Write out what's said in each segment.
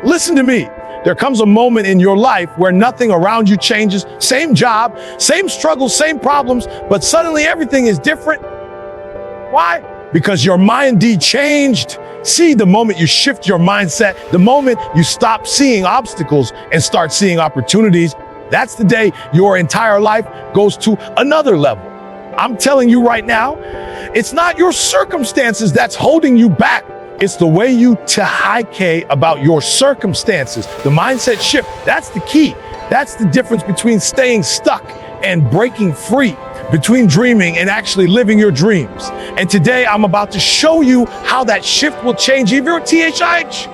Listen to me. There comes a moment in your life where nothing around you changes. Same job, same struggles, same problems, but suddenly everything is different. Why? Because your mind changed. See, the moment you shift your mindset, the moment you stop seeing obstacles and start seeing opportunities, that's the day your entire life goes to another level. I'm telling you right now, it's not your circumstances that's holding you back. It's the way you take about your circumstances. The mindset shift, that's the key. That's the difference between staying stuck and breaking free, between dreaming and actually living your dreams. And today I'm about to show you how that shift will change even your THIH.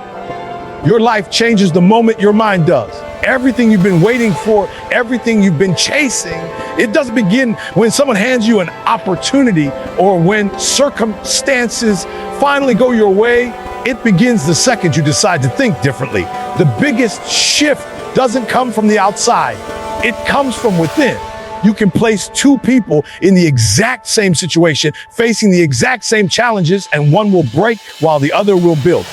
Your life changes the moment your mind does. Everything you've been waiting for, everything you've been chasing, it doesn't begin when someone hands you an opportunity or when circumstances finally go your way. It begins the second you decide to think differently. The biggest shift doesn't come from the outside. It comes from within. You can place two people in the exact same situation, facing the exact same challenges, and one will break while the other will build.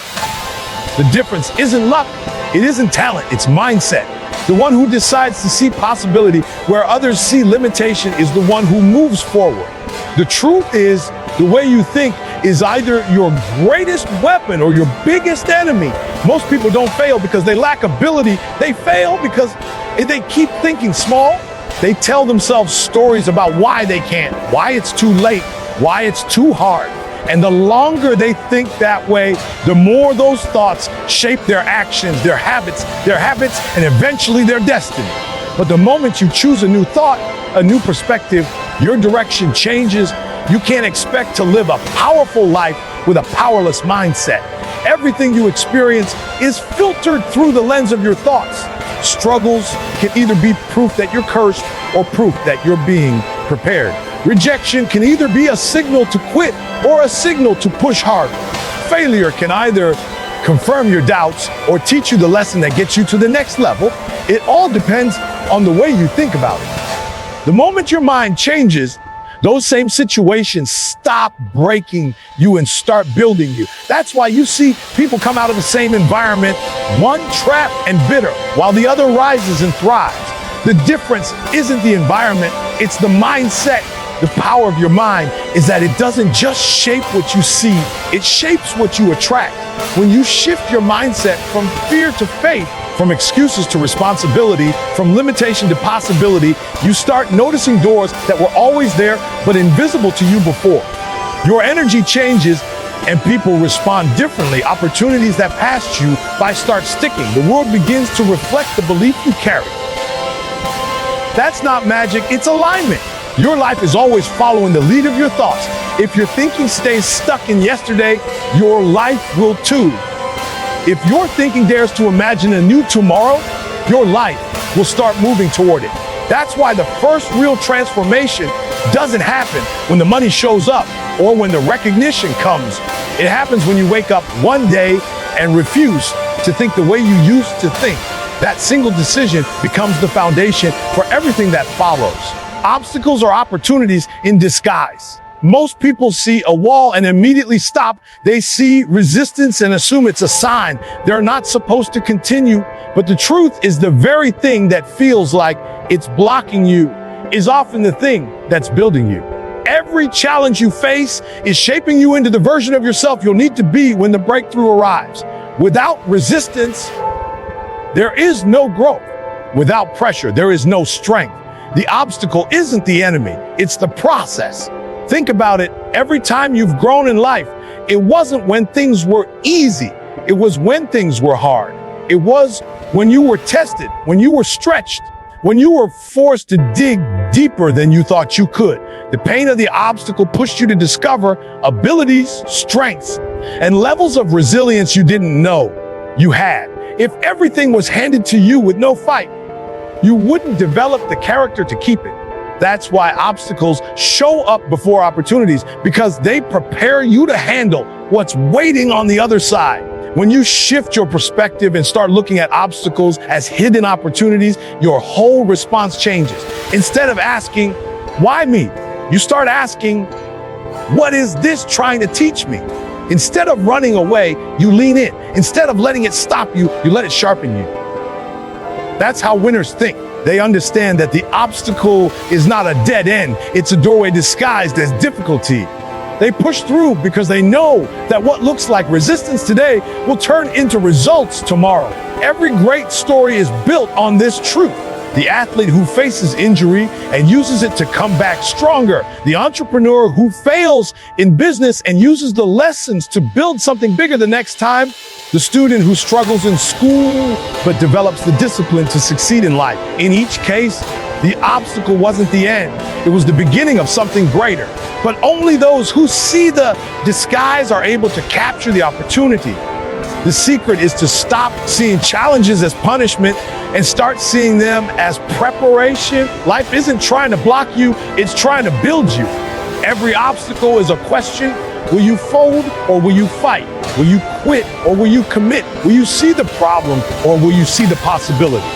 The difference isn't luck, it isn't talent, it's mindset. The one who decides to see possibility where others see limitation is the one who moves forward. The truth is, the way you think is either your greatest weapon or your biggest enemy. Most people don't fail because they lack ability. They fail because they keep thinking small. They tell themselves stories about why they can't, why it's too late, why it's too hard. And the longer they think that way, the more those thoughts shape their actions, their habits, and eventually their destiny. But the moment you choose a new thought, a new perspective, your direction changes. You can't expect to live a powerful life with a powerless mindset. Everything you experience is filtered through the lens of your thoughts. Struggles can either be proof that you're cursed or proof that you're being prepared. Rejection can either be a signal to quit or a signal to push harder. Failure can either confirm your doubts or teach you the lesson that gets you to the next level. It all depends on the way you think about it. The moment your mind changes, those same situations stop breaking you and start building you. That's why you see people come out of the same environment, one trapped and bitter, while the other rises and thrives. The difference isn't the environment, it's the mindset. The power of your mind is that it doesn't just shape what you see, it shapes what you attract. When you shift your mindset from fear to faith, from excuses to responsibility, from limitation to possibility, you start noticing doors that were always there but invisible to you before. Your energy changes and people respond differently. Opportunities that passed you by start sticking. The world begins to reflect the belief you carry. That's not magic, it's alignment. Your life is always following the lead of your thoughts. If your thinking stays stuck in yesterday, your life will too. If your thinking dares to imagine a new tomorrow, your life will start moving toward it. That's why the first real transformation doesn't happen when the money shows up or when the recognition comes. It happens when you wake up one day and refuse to think the way you used to think. That single decision becomes the foundation for everything that follows. Obstacles are opportunities in disguise. Most people see a wall and immediately stop. They see resistance and assume it's a sign they're not supposed to continue. But the truth is, the very thing that feels like it's blocking you is often the thing that's building you. Every challenge you face is shaping you into the version of yourself you'll need to be when the breakthrough arrives. Without resistance, there is no growth. Without pressure, there is no strength. The obstacle isn't the enemy, it's the process. Think about it. Every time you've grown in life, it wasn't when things were easy. It was when things were hard. It was when you were tested, when you were stretched, when you were forced to dig deeper than you thought you could. The pain of the obstacle pushed you to discover abilities, strengths, and levels of resilience you didn't know you had. If everything was handed to you with no fight, you wouldn't develop the character to keep it. That's why obstacles show up before opportunities, because they prepare you to handle what's waiting on the other side. When you shift your perspective and start looking at obstacles as hidden opportunities, your whole response changes. Instead of asking, why me? You start asking, what is this trying to teach me? Instead of running away, you lean in. Instead of letting it stop you, you let it sharpen you. That's how winners think. They understand that the obstacle is not a dead end. It's a doorway disguised as difficulty. They push through because they know that what looks like resistance today will turn into results tomorrow. Every great story is built on this truth. The athlete who faces injury and uses it to come back stronger. The entrepreneur who fails in business and uses the lessons to build something bigger the next time. The student who struggles in school but develops the discipline to succeed in life. In each case, the obstacle wasn't the end. It was the beginning of something greater. But only those who see the disguise are able to capture the opportunity. The secret is to stop seeing challenges as punishment and start seeing them as preparation. Life isn't trying to block you, it's trying to build you. Every obstacle is a question. Will you fold or will you fight? Will you quit or will you commit? Will you see the problem or will you see the possibility?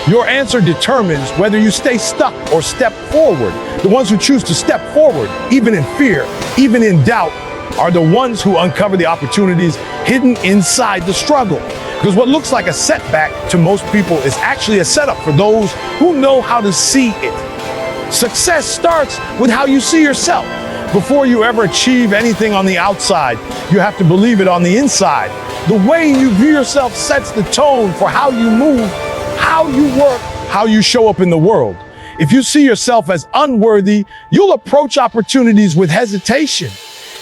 Your answer determines whether you stay stuck or step forward. The ones who choose to step forward, even in fear, even in doubt, are the ones who uncover the opportunities hidden inside the struggle. Because what looks like a setback to most people is actually a setup for those who know how to see it. Success starts with how you see yourself. Before you ever achieve anything on the outside, you have to believe it on the inside. The way you view yourself sets the tone for how you move, how you work, how you show up in the world. If you see yourself as unworthy, you'll approach opportunities with hesitation.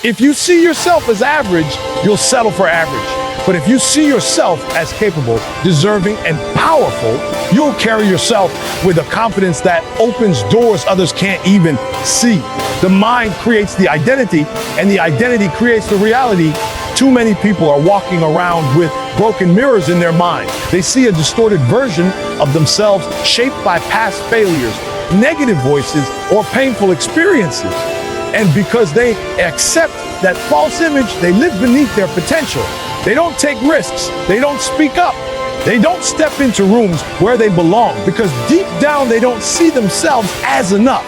If you see yourself as average, you'll settle for average. But if you see yourself as capable, deserving, and powerful, you'll carry yourself with a confidence that opens doors others can't even see. The mind creates the identity, and the identity creates the reality. Too many people are walking around with broken mirrors in their mind. They see a distorted version of themselves shaped by past failures, negative voices, or painful experiences. And because they accept that false image, they live beneath their potential. They don't take risks. They don't speak up. They don't step into rooms where they belong because deep down they don't see themselves as enough.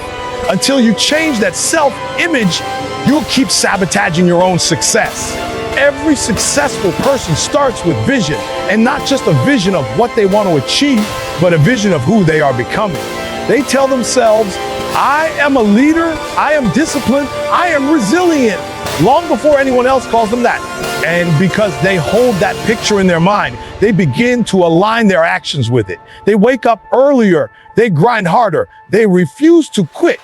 Until you change that self-image, you'll keep sabotaging your own success. Every successful person starts with vision, and not just a vision of what they want to achieve, but a vision of who they are becoming. They tell themselves, I am a leader, I am disciplined, I am resilient, long before anyone else calls them that. And because they hold that picture in their mind, they begin to align their actions with it. They wake up earlier, they grind harder, they refuse to quit.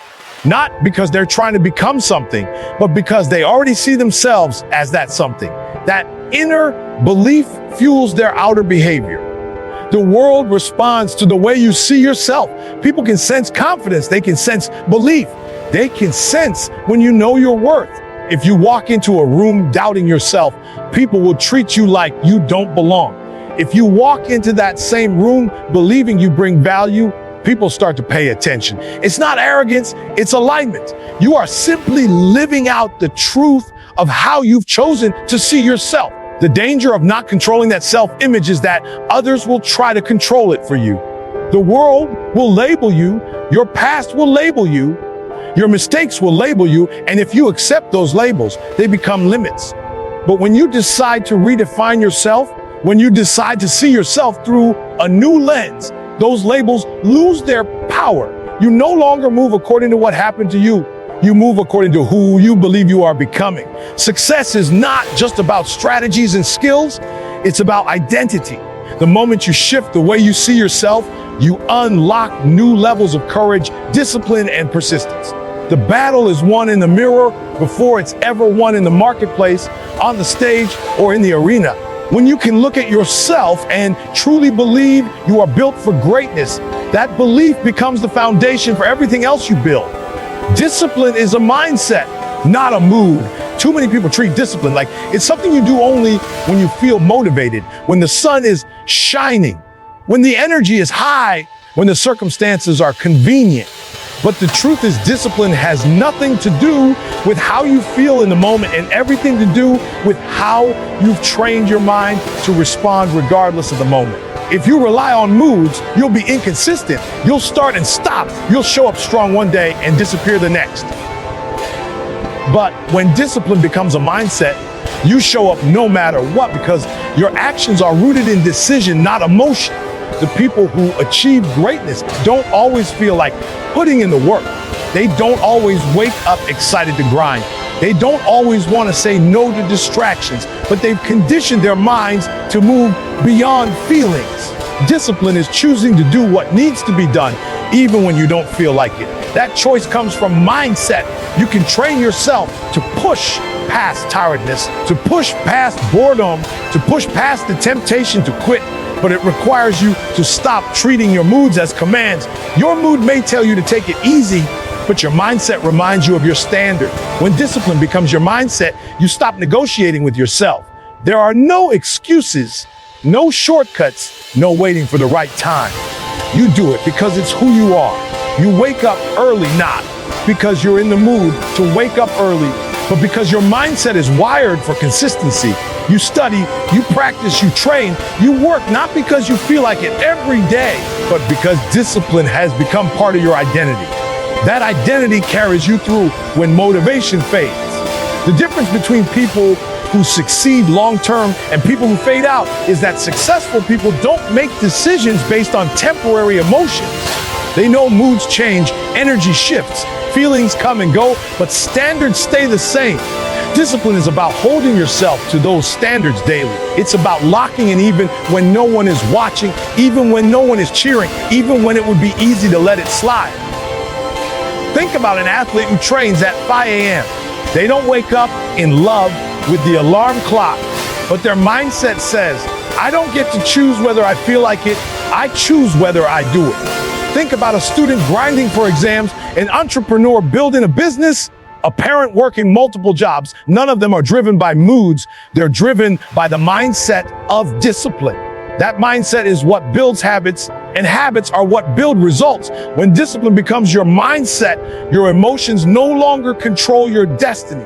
Not because they're trying to become something, but because they already see themselves as that something. That inner belief fuels their outer behavior. The world responds to the way you see yourself. People can sense confidence. They can sense belief. They can sense when you know your worth. If you walk into a room doubting yourself, people will treat you like you don't belong. If you walk into that same room believing you bring value, people start to pay attention. It's not arrogance, it's alignment. You are simply living out the truth of how you've chosen to see yourself. The danger of not controlling that self-image is that others will try to control it for you. The world will label you, your past will label you, your mistakes will label you, and if you accept those labels, they become limits. But when you decide to redefine yourself, when you decide to see yourself through a new lens, those labels lose their power. You no longer move according to what happened to you. You move according to who you believe you are becoming. Success is not just about strategies and skills, it's about identity. The moment you shift the way you see yourself, you unlock new levels of courage, discipline, and persistence. The battle is won in the mirror before it's ever won in the marketplace, on the stage, or in the arena. When you can look at yourself and truly believe you are built for greatness, that belief becomes the foundation for everything else you build. Discipline is a mindset, not a mood. Too many people treat discipline like it's something you do only when you feel motivated, when the sun is shining, when the energy is high, when the circumstances are convenient. But the truth is, discipline has nothing to do with how you feel in the moment and everything to do with how you've trained your mind to respond regardless of the moment. If you rely on moods, you'll be inconsistent. You'll start and stop. You'll show up strong one day and disappear the next. But when discipline becomes a mindset, You show up no matter what because your actions are rooted in decision, not emotion. The people who achieve greatness don't always feel like putting in the work. They don't always wake up excited to grind. They don't always want to say no to distractions, but they've conditioned their minds to move beyond feelings. Discipline is choosing to do what needs to be done, even when you don't feel like it. That choice comes from mindset. You can train yourself to push past tiredness, to push past boredom, to push past the temptation to quit, but it requires you to stop treating your moods as commands. Your mood may tell you to take it easy, but your mindset reminds you of your standard. When discipline becomes your mindset, you stop negotiating with yourself. There are no excuses, no shortcuts, no waiting for the right time. You do it because it's who you are. You wake up early, not because you're in the mood to wake up early, but because your mindset is wired for consistency. You study, you practice, you train, you work, not because you feel like it every day, but because discipline has become part of your identity. That identity carries you through when motivation fades. The difference between people who succeed long-term and people who fade out is that successful people don't make decisions based on temporary emotions. They know moods change, energy shifts, feelings come and go, but standards stay the same. Discipline is about holding yourself to those standards daily. It's about locking in even when no one is watching, even when no one is cheering, even when it would be easy to let it slide. Think about an athlete who trains at 5 a.m. They don't wake up in love with the alarm clock, but their mindset says, I don't get to choose whether I feel like it, I choose whether I do it. Think about a student grinding for exams, an entrepreneur building a business, a parent working multiple jobs. None of them are driven by moods. They're driven by the mindset of discipline. That mindset is what builds habits, and habits are what build results. When discipline becomes your mindset, your emotions no longer control your destiny.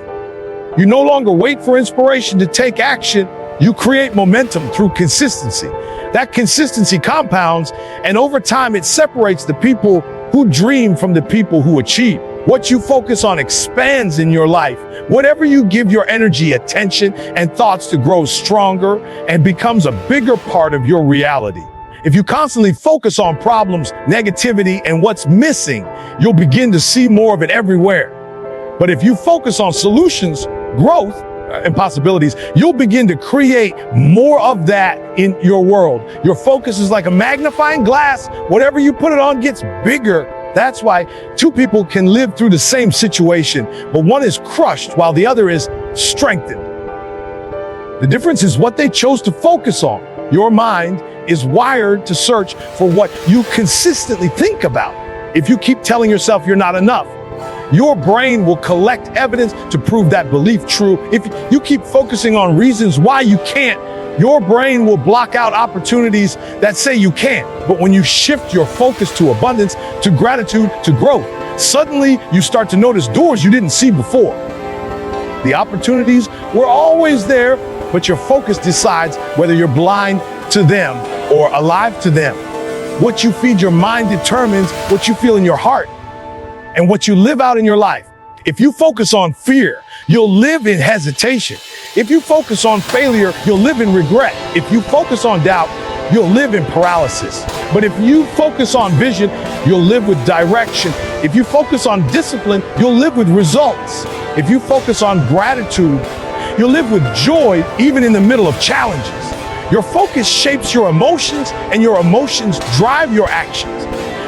You no longer wait for inspiration to take action. You create momentum through consistency. That consistency compounds, and over time it separates the people who dream from the people who achieve. What you focus on expands in your life. Whatever you give your energy, attention, and thoughts to grow stronger and becomes a bigger part of your reality. If you constantly focus on problems, negativity, and what's missing, you'll begin to see more of it everywhere. But if you focus on solutions, growth, and possibilities, you'll begin to create more of that in your world. Your focus is like a magnifying glass. Whatever you put it on gets bigger. That's why two people can live through the same situation, but one is crushed while the other is strengthened. The difference is what they chose to focus on. Your mind is wired to search for what you consistently think about. If you keep telling yourself you're not enough, your brain will collect evidence to prove that belief true. If you keep focusing on reasons why you can't, your brain will block out opportunities that say you can't. But when you shift your focus to abundance, to gratitude, to growth, suddenly you start to notice doors you didn't see before. The opportunities were always there, but your focus decides whether you're blind to them or alive to them. What you feed your mind determines what you feel in your heart and what you live out in your life. If you focus on fear, you'll live in hesitation. If you focus on failure, you'll live in regret. If you focus on doubt, you'll live in paralysis. But if you focus on vision, you'll live with direction. If you focus on discipline, you'll live with results. If you focus on gratitude, you'll live with joy even in the middle of challenges. Your focus shapes your emotions, and your emotions drive your actions.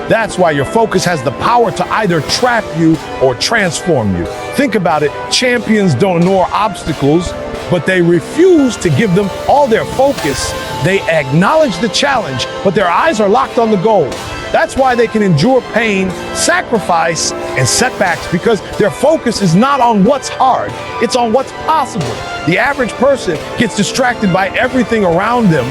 That's why your focus has the power to either trap you or transform you. Think about it. Champions don't ignore obstacles, but they refuse to give them all their focus. They acknowledge the challenge, but their eyes are locked on the goal. That's why they can endure pain, sacrifice, and setbacks, because their focus is not on what's hard, it's on what's possible. The average person gets distracted by everything around them: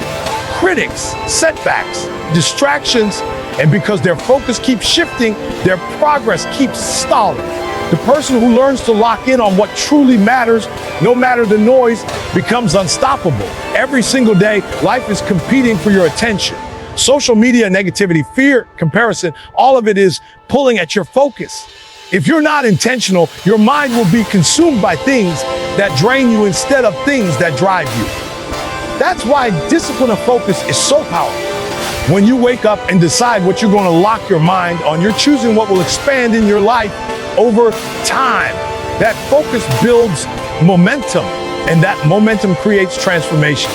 critics, setbacks, distractions, and because their focus keeps shifting, their progress keeps stalling. The person who learns to lock in on what truly matters, no matter the noise, becomes unstoppable. Every single day, life is competing for your attention. Social media, negativity, fear, comparison, all of it is pulling at your focus. If you're not intentional, your mind will be consumed by things that drain you instead of things that drive you. That's why discipline of focus is so powerful. When you wake up and decide what you're going to lock your mind on, you're choosing what will expand in your life over time. That focus builds momentum, and that momentum creates transformation.